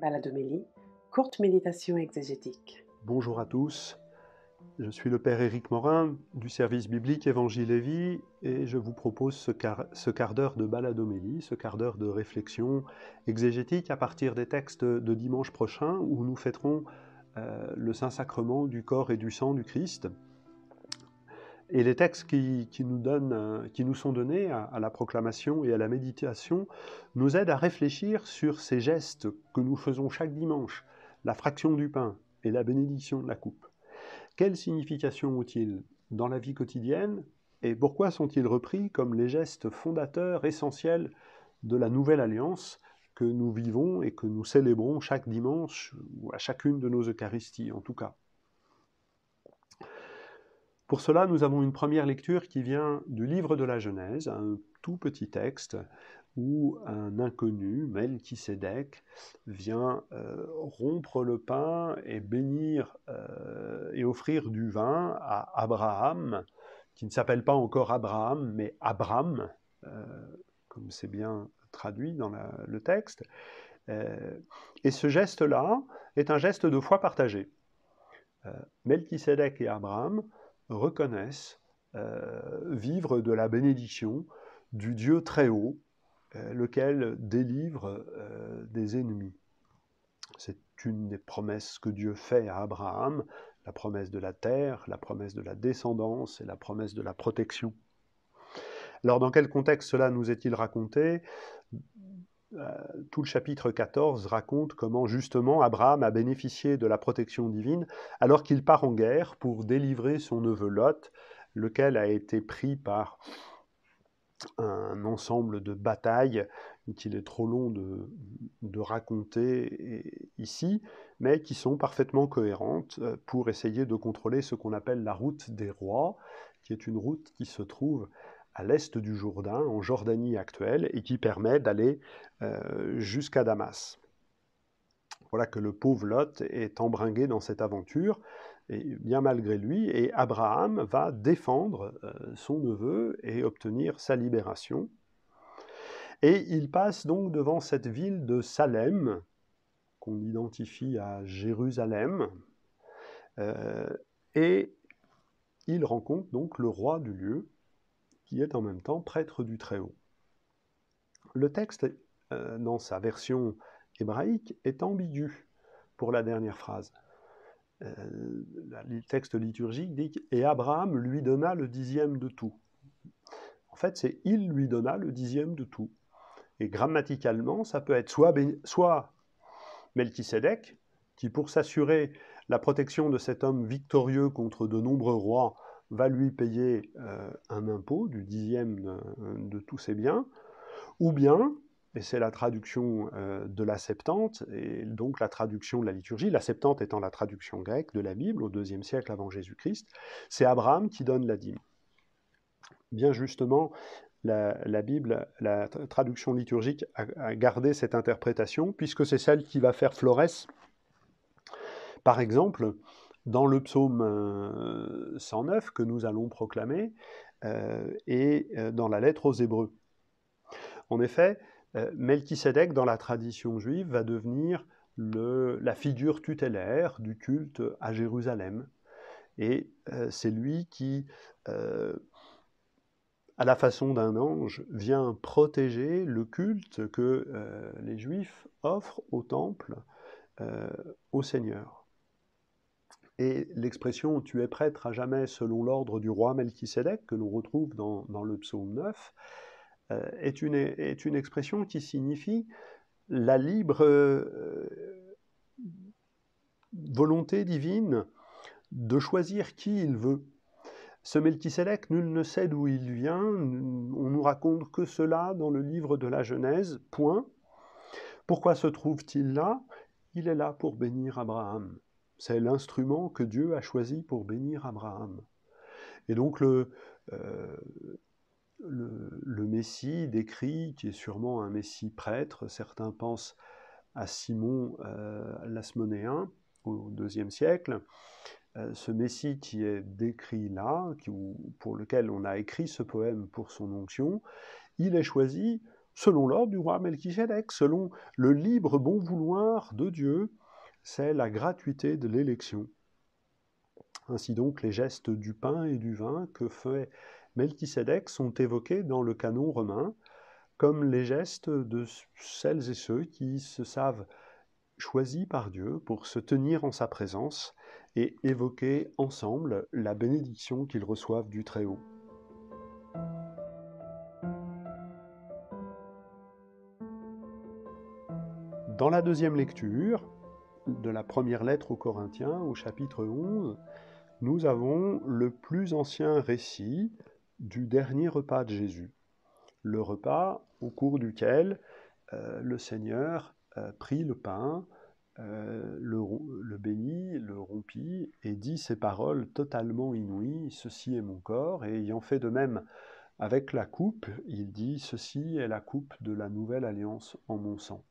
Baladomélie, courte méditation exégétique. Bonjour à tous, je suis le Père Éric Morin du service biblique Évangile et Vie et je vous propose ce quart d'heure de baladomélie, ce quart d'heure de réflexion exégétique à partir des textes de dimanche prochain où nous fêterons le Saint-Sacrement du corps et du sang du Christ. Et les textes qui nous sont donnés à la proclamation et à la méditation nous aident à réfléchir sur ces gestes que nous faisons chaque dimanche, la fraction du pain et la bénédiction de la coupe. Quelle signification ont-ils dans la vie quotidienne et pourquoi sont-ils repris comme les gestes fondateurs essentiels de la nouvelle alliance que nous vivons et que nous célébrons chaque dimanche ou à chacune de nos Eucharisties en tout cas? Pour cela, nous avons une première lecture qui vient du livre de la Genèse, un tout petit texte où un inconnu, Melchisédek, vient rompre le pain et bénir et offrir du vin à Abraham, qui ne s'appelle pas encore Abraham, mais Abram, comme c'est bien traduit dans le texte. Et ce geste-là est un geste de foi partagée. Melchisédek et Abraham reconnaissent vivre de la bénédiction du Dieu très haut, lequel délivre des ennemis. C'est une des promesses que Dieu fait à Abraham, la promesse de la terre, la promesse de la descendance et la promesse de la protection. Alors dans quel contexte cela nous est-il raconté ? Tout le chapitre 14 raconte comment justement Abraham a bénéficié de la protection divine alors qu'il part en guerre pour délivrer son neveu Lot, lequel a été pris par un ensemble de batailles qu'il est trop long de raconter ici, mais qui sont parfaitement cohérentes pour essayer de contrôler ce qu'on appelle la route des rois, qui est une route qui se trouve à l'est du Jourdain, en Jordanie actuelle, et qui permet d'aller jusqu'à Damas. Voilà que le pauvre Lot est embringué dans cette aventure, et bien malgré lui, et Abraham va défendre son neveu et obtenir sa libération. Et il passe donc devant cette ville de Salem, qu'on identifie à Jérusalem, et il rencontre donc le roi du lieu, qui est en même temps prêtre du Très-Haut. Le texte, dans sa version hébraïque, est ambigu pour la dernière phrase. Le texte liturgique dit « Et Abraham lui donna le dixième de tout ». En fait, c'est « il lui donna le dixième de tout ». Et grammaticalement, ça peut être soit Melchisédek, qui pour s'assurer la protection de cet homme victorieux contre de nombreux rois, va lui payer un impôt du dixième de tous ses biens, ou bien, et c'est la traduction de la Septante, et donc la traduction de la liturgie, la Septante étant la traduction grecque de la Bible au IIe siècle avant Jésus-Christ, c'est Abraham qui donne la dîme. Bien justement, la Bible, la traduction liturgique a gardé cette interprétation, puisque c'est celle qui va faire florès. Par exemple, dans le psaume 109 que nous allons proclamer, et dans la lettre aux Hébreux. En effet, Melchisédek, dans la tradition juive, va devenir la figure tutélaire du culte à Jérusalem. Et c'est lui qui, à la façon d'un ange, vient protéger le culte que les Juifs offrent au temple, au Seigneur. Et l'expression « tu es prêtre à jamais selon l'ordre du roi Melchisédek » que l'on retrouve dans le psaume 9, est une expression qui signifie la libre volonté divine de choisir qui il veut. Ce Melchisédek, nul ne sait d'où il vient, on nous raconte que cela dans le livre de la Genèse, point. Pourquoi se trouve-t-il là ? Il est là pour bénir Abraham. C'est l'instrument que Dieu a choisi pour bénir Abraham. Et donc le Messie décrit, qui est sûrement un Messie prêtre, certains pensent à Simon l'Asmonéen au IIe siècle, ce Messie qui est décrit là, pour lequel on a écrit ce poème pour son onction, il est choisi selon l'ordre du roi Melchisédek, selon le libre bon vouloir de Dieu. C'est la gratuité de l'élection. Ainsi donc, les gestes du pain et du vin que fait Melchisédek sont évoqués dans le canon romain comme les gestes de celles et ceux qui se savent choisis par Dieu pour se tenir en sa présence et évoquer ensemble la bénédiction qu'ils reçoivent du Très-Haut. Dans la deuxième lecture de la première lettre aux Corinthiens, au chapitre 11, nous avons le plus ancien récit du dernier repas de Jésus. Le repas au cours duquel le Seigneur prit le pain, le bénit, le rompit et dit ces paroles totalement inouïes, « Ceci est mon corps », et ayant fait de même avec la coupe, il dit « Ceci est la coupe de la nouvelle alliance en mon sang ».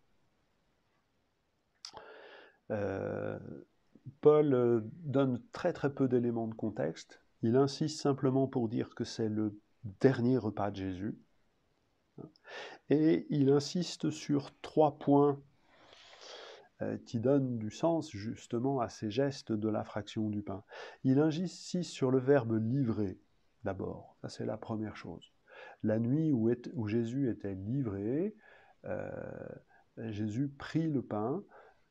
Paul donne très très peu d'éléments de contexte. Il insiste simplement pour dire que c'est le dernier repas de Jésus. Et il insiste sur 3 points qui donnent du sens justement à ces gestes de la fraction du pain. Il insiste sur le verbe livrer d'abord. Ça c'est la première chose. La nuit où Jésus était livré, Jésus prit le pain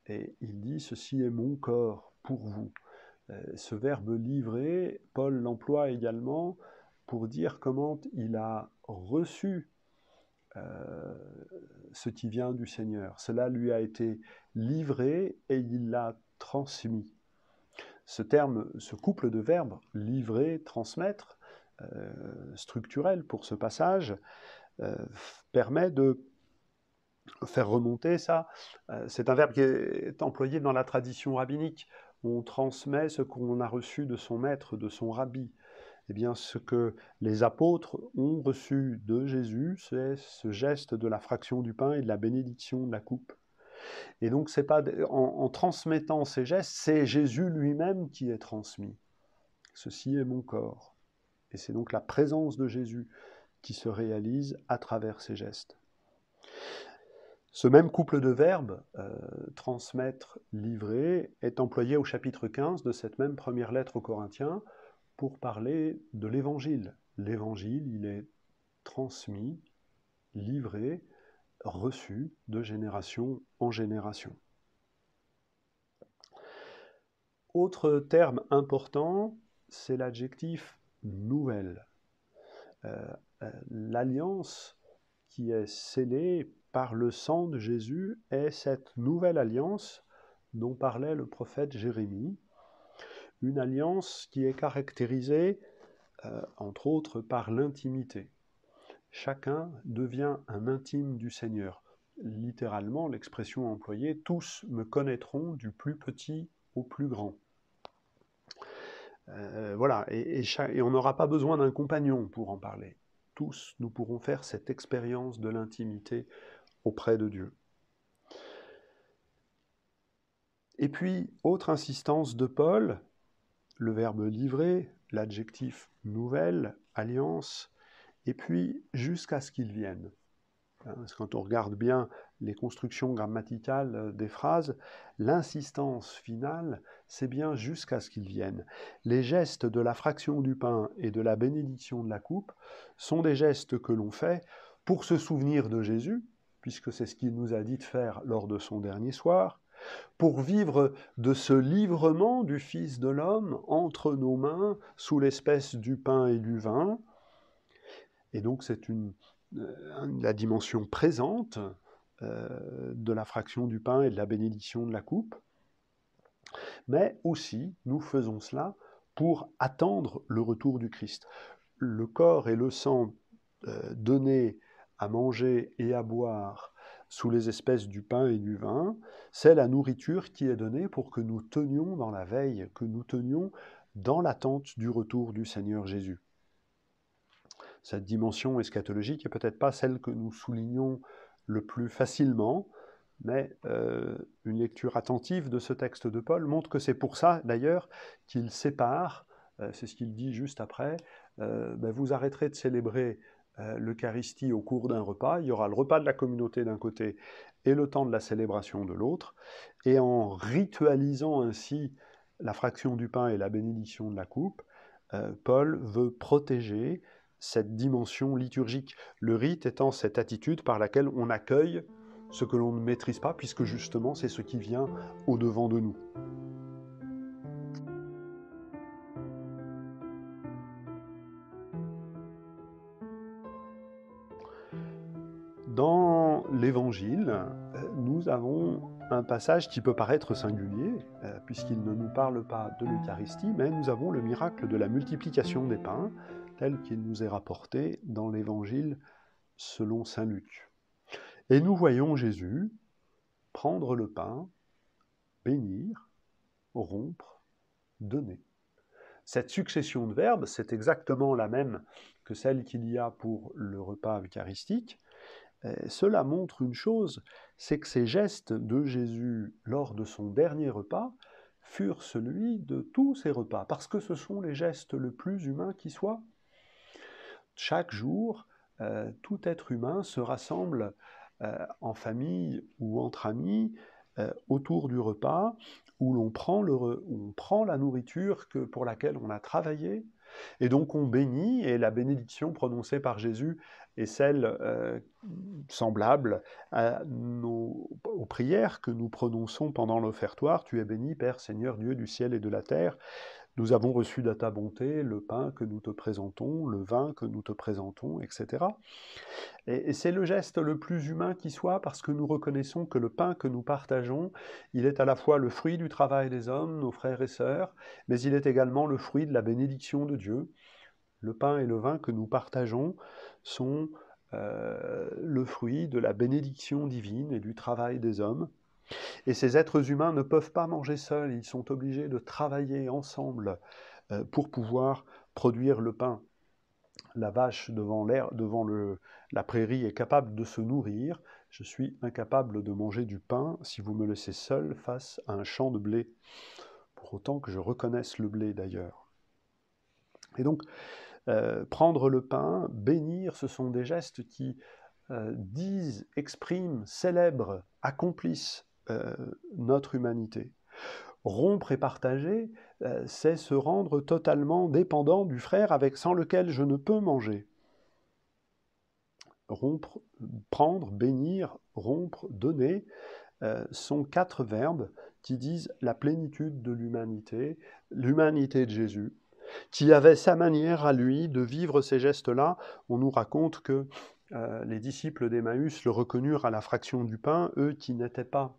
et il dit « Ceci est mon corps pour vous ». Ce verbe « livrer », Paul l'emploie également pour dire comment il a reçu ce qui vient du Seigneur. Cela lui a été livré et il l'a transmis. Ce terme, ce couple de verbes, livrer, transmettre, structurel pour ce passage, permet de faire remonter ça. C'est un verbe qui est employé dans la tradition rabbinique. On transmet ce qu'on a reçu de son maître, de son rabbi. Eh bien, ce que les apôtres ont reçu de Jésus, c'est ce geste de la fraction du pain et de la bénédiction de la coupe. Et donc, c'est pas en transmettant ces gestes, c'est Jésus lui-même qui est transmis. Ceci est mon corps. Et c'est donc la présence de Jésus qui se réalise à travers ces gestes. Ce même couple de verbes, transmettre, livrer, est employé au chapitre 15 de cette même première lettre aux Corinthiens pour parler de l'Évangile. L'Évangile, il est transmis, livré, reçu de génération en génération. Autre terme important, c'est l'adjectif « nouvelle ». L'alliance qui est scellée par le sang de Jésus est cette nouvelle alliance dont parlait le prophète Jérémie, une alliance qui est caractérisée, entre autres, par l'intimité. Chacun devient un intime du Seigneur. Littéralement, l'expression employée, « tous me connaîtront du plus petit au plus grand ». Voilà, et on n'aura pas besoin d'un compagnon pour en parler. Tous, nous pourrons faire cette expérience de l'intimité auprès de Dieu. Et puis, autre insistance de Paul, le verbe livrer, l'adjectif nouvelle, alliance, et puis jusqu'à ce qu'il vienne. Parce que quand on regarde bien les constructions grammaticales des phrases, l'insistance finale, c'est bien jusqu'à ce qu'il vienne. Les gestes de la fraction du pain et de la bénédiction de la coupe sont des gestes que l'on fait pour se souvenir de Jésus, puisque c'est ce qu'il nous a dit de faire lors de son dernier soir, pour vivre de ce livrement du Fils de l'homme entre nos mains sous l'espèce du pain et du vin. Et donc c'est la dimension présente de la fraction du pain et de la bénédiction de la coupe. Mais aussi, nous faisons cela pour attendre le retour du Christ. Le corps et le sang donnés à manger et à boire sous les espèces du pain et du vin, c'est la nourriture qui est donnée pour que nous tenions dans la veille, que nous tenions dans l'attente du retour du Seigneur Jésus. Cette dimension eschatologique n'est peut-être pas celle que nous soulignons le plus facilement, mais une lecture attentive de ce texte de Paul montre que c'est pour ça, d'ailleurs, qu'il sépare, c'est ce qu'il dit juste après, vous arrêterez de célébrer l'Eucharistie au cours d'un repas. Il y aura le repas de la communauté d'un côté et le temps de la célébration de l'autre. Et en ritualisant ainsi la fraction du pain et la bénédiction de la coupe, Paul veut protéger cette dimension liturgique. Le rite étant cette attitude par laquelle on accueille ce que l'on ne maîtrise pas, puisque justement c'est ce qui vient au-devant de nous. Dans l'Évangile, nous avons un passage qui peut paraître singulier, puisqu'il ne nous parle pas de l'Eucharistie, mais nous avons le miracle de la multiplication des pains, tel qu'il nous est rapporté dans l'Évangile selon saint Luc. Et nous voyons Jésus prendre le pain, bénir, rompre, donner. Cette succession de verbes, c'est exactement la même que celle qu'il y a pour le repas eucharistique. Cela montre une chose, c'est que ces gestes de Jésus lors de son dernier repas furent celui de tous ses repas, parce que ce sont les gestes le plus humains qui soient. Chaque jour, tout être humain se rassemble en famille ou entre amis autour du repas, où l'on prend la nourriture pour laquelle on a travaillé, et donc on bénit, et la bénédiction prononcée par Jésus est celle semblable aux prières que nous prononçons pendant l'offertoire. Tu es béni, Père, Seigneur, Dieu du ciel et de la terre. Nous avons reçu de ta bonté le pain que nous te présentons, le vin que nous te présentons, etc. Et c'est le geste le plus humain qui soit, parce que nous reconnaissons que le pain que nous partageons, il est à la fois le fruit du travail des hommes, nos frères et sœurs, mais il est également le fruit de la bénédiction de Dieu. Le pain et le vin que nous partageons sont le fruit de la bénédiction divine et du travail des hommes. Et ces êtres humains ne peuvent pas manger seuls, ils sont obligés de travailler ensemble pour pouvoir produire le pain. La vache devant la prairie est capable de se nourrir. Je suis incapable de manger du pain si vous me laissez seul face à un champ de blé, pour autant que je reconnaisse le blé d'ailleurs. Et donc, prendre le pain, bénir, ce sont des gestes qui disent, expriment, célèbrent, accomplissent notre humanité. Rompre et partager, c'est se rendre totalement dépendant du frère sans lequel je ne peux manger. Rompre, prendre, bénir, rompre, donner, sont 4 verbes qui disent la plénitude de l'humanité de Jésus, qui avait sa manière à lui de vivre ces gestes-là. On nous raconte que les disciples d'Emmaüs le reconnurent à la fraction du pain, eux qui n'étaient pas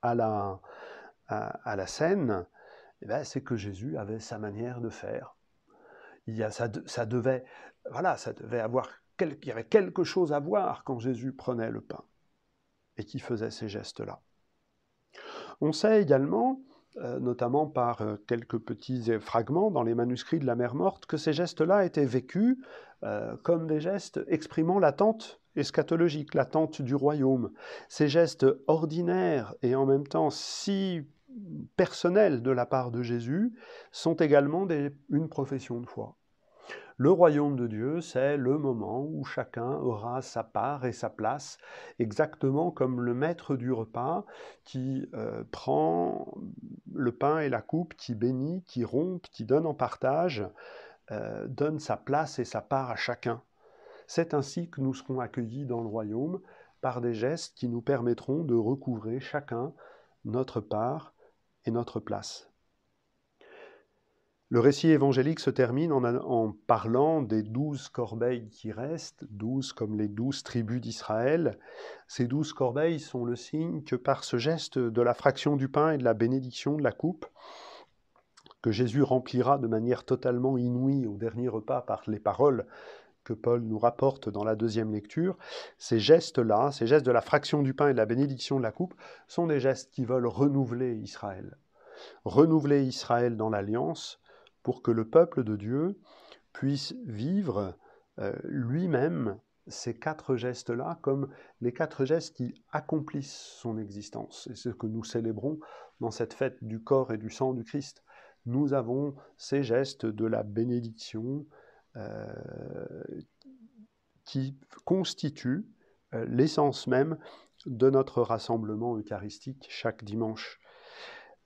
à la scène, eh ben, c'est que Jésus avait sa manière de faire. Il y avait quelque chose à voir quand Jésus prenait le pain et qui faisait ces gestes-là. On sait également, notamment par quelques petits fragments dans les manuscrits de la Mère Morte, que ces gestes-là étaient vécus comme des gestes exprimant l'attente eschatologique, l'attente du royaume. Ces gestes ordinaires et en même temps si personnels de la part de Jésus sont également une profession de foi. Le royaume de Dieu, c'est le moment où chacun aura sa part et sa place, exactement comme le maître du repas qui prend le pain et la coupe, qui bénit, qui rompt, qui donne en partage, donne sa place et sa part à chacun. C'est ainsi que nous serons accueillis dans le royaume par des gestes qui nous permettront de recouvrer chacun notre part et notre place. Le récit évangélique se termine en parlant des 12 corbeilles qui restent, 12 comme les 12 tribus d'Israël. Ces 12 corbeilles sont le signe que par ce geste de la fraction du pain et de la bénédiction de la coupe, que Jésus remplira de manière totalement inouïe au dernier repas par les paroles que Paul nous rapporte dans la deuxième lecture, ces gestes-là, ces gestes de la fraction du pain et de la bénédiction de la coupe, sont des gestes qui veulent renouveler Israël. Renouveler Israël dans l'alliance, pour que le peuple de Dieu puisse vivre lui-même ces 4 gestes-là comme les 4 gestes qui accomplissent son existence. C'est ce que nous célébrons dans cette fête du corps et du sang du Christ. Nous avons ces gestes de la bénédiction qui constitue l'essence même de notre rassemblement eucharistique chaque dimanche.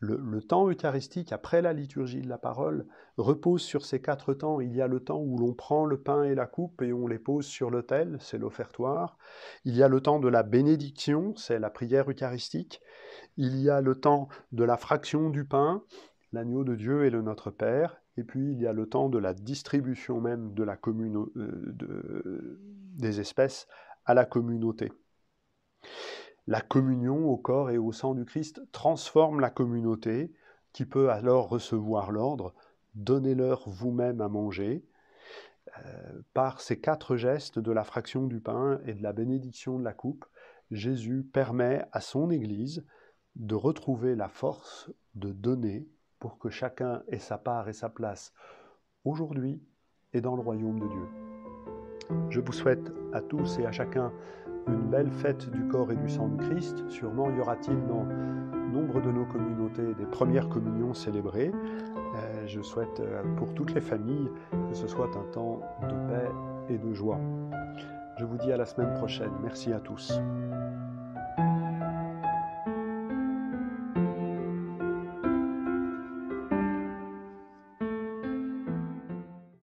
Le temps eucharistique, après la liturgie de la parole, repose sur ces 4 temps. Il y a le temps où l'on prend le pain et la coupe et on les pose sur l'autel, c'est l'offertoire. Il y a le temps de la bénédiction, c'est la prière eucharistique. Il y a le temps de la fraction du pain, l'agneau de Dieu et le Notre Père. Et puis il y a le temps de la distribution même de la des espèces à la communauté. La communion au corps et au sang du Christ transforme la communauté, qui peut alors recevoir l'ordre « Donnez-leur vous-même à manger ». Par ces 4 gestes de la fraction du pain et de la bénédiction de la coupe, Jésus permet à son Église de retrouver la force de donner pour que chacun ait sa part et sa place aujourd'hui et dans le royaume de Dieu. Je vous souhaite à tous et à chacun une belle fête du corps et du sang du Christ. Sûrement y aura-t-il dans nombre de nos communautés des premières communions célébrées. Je souhaite pour toutes les familles que ce soit un temps de paix et de joie. Je vous dis à la semaine prochaine. Merci à tous.